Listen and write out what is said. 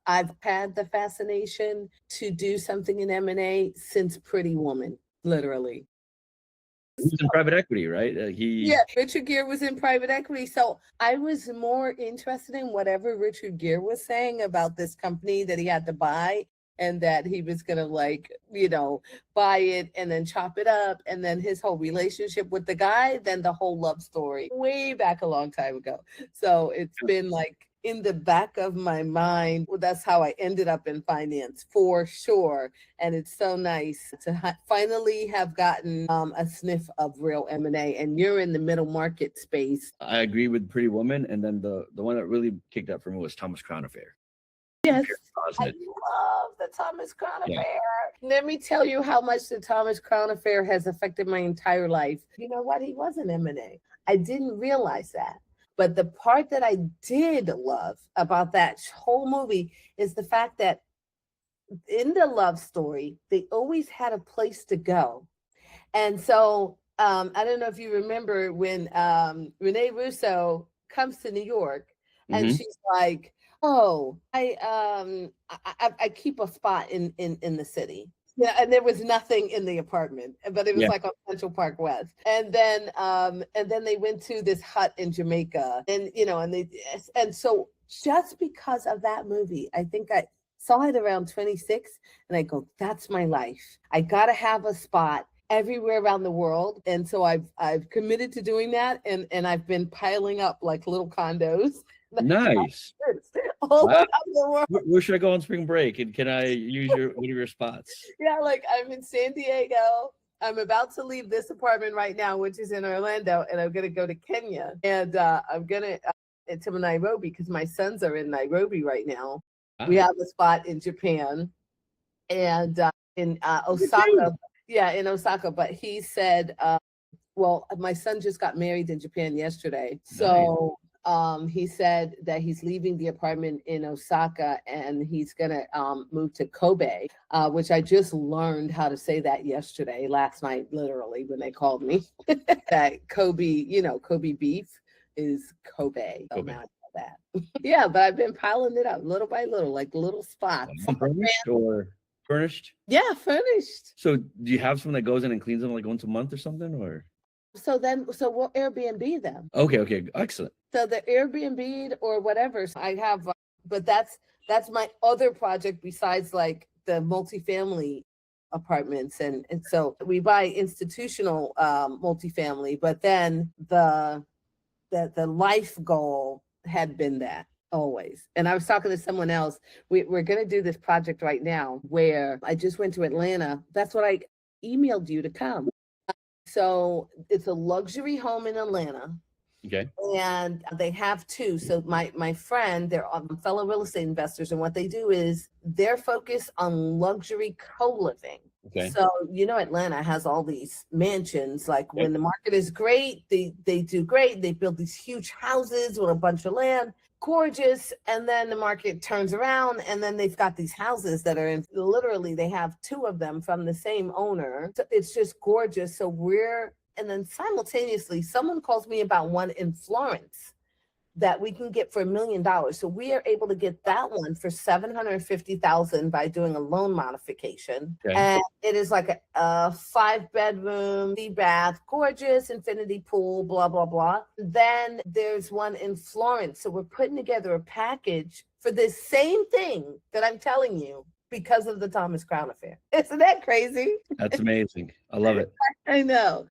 I've had the fascination to do something in M&A since Pretty Woman, literally. He was in private equity, right? Yeah, Richard Gere was in private equity. So I was more interested in whatever Richard Gere was saying about this company that he had to buy, and that he was going to, like, buy it and then chop it up, and then his whole relationship with the guy, then the whole love story way back a long time ago. So it's been like in the back of my mind. Well, that's how I ended up in finance for sure. And it's so nice to finally have gotten a sniff of real M&A, and you're in the middle market space. I agree with Pretty Woman, and then the one that really kicked up for me was Thomas Crown Affair. Yes, I love the Thomas Crown Affair. Let me tell you how much the Thomas Crown Affair has affected my entire life. You know what? He was an M&A. I didn't realize that. But the part that I did love about that whole movie is the fact that in the love story, they always had a place to go. And so I don't know if you remember when Renee Russo comes to New York, and she's like, oh, I keep a spot in the city. Yeah, and there was nothing in the apartment, but it was like on Central Park West. And then they went to this hut in Jamaica, and and so just because of that movie, I think I saw it around 26, and I go, that's my life. I gotta have a spot everywhere around the world. And so I've committed to doing that, and I've been piling up like little condos. Nice. All around the world. Where should I go on spring break? And can I use one of your spots? Yeah, like I'm in San Diego. I'm about to leave this apartment right now, which is in Orlando, and I'm going to go to Kenya. And I'm going to Nairobi because my sons are in Nairobi right now. Wow. We have a spot in Japan and in Osaka. Yeah, in Osaka. But he said, well, my son just got married in Japan yesterday. So he said that he's leaving the apartment in Osaka and he's going to move to Kobe, which I just learned how to say that last night, literally, when they called me. That Kobe, Kobe beef is Kobe. So now I know that. Yeah, but I've been piling it up little by little, like little spots. Furnished or furnished? Yeah, furnished. So do you have someone that goes in and cleans them like once a month or something, or? So we'll Airbnb them. Okay, excellent. So the Airbnb or whatever I have, but that's my other project besides like the multifamily apartments, and so we buy institutional multifamily, but then the life goal had been that always. And I was talking to someone else. We're going to do this project right now where I just went to Atlanta. That's what I emailed you to come. So it's a luxury home in Atlanta. Okay. And they have two. So my friend, they're fellow real estate investors, and what they do is they're focused on luxury co-living. Okay. So Atlanta has all these mansions. Like when the market is great, they do great. They build these huge houses with a bunch of land, gorgeous, and then the market turns around, and then they've got these houses that are literally they have two of them from the same owner. So it's just gorgeous. And then simultaneously, someone calls me about one in Florence that we can get for $1 million. So we are able to get that one for $750,000 by doing a loan modification. Okay. And it is like a 5-bedroom, 3-bath, gorgeous infinity pool, blah, blah, blah. Then there's one in Florence. So we're putting together a package for this same thing that I'm telling you, because of the Thomas Crown Affair. Isn't that crazy? That's amazing. I love it. I know.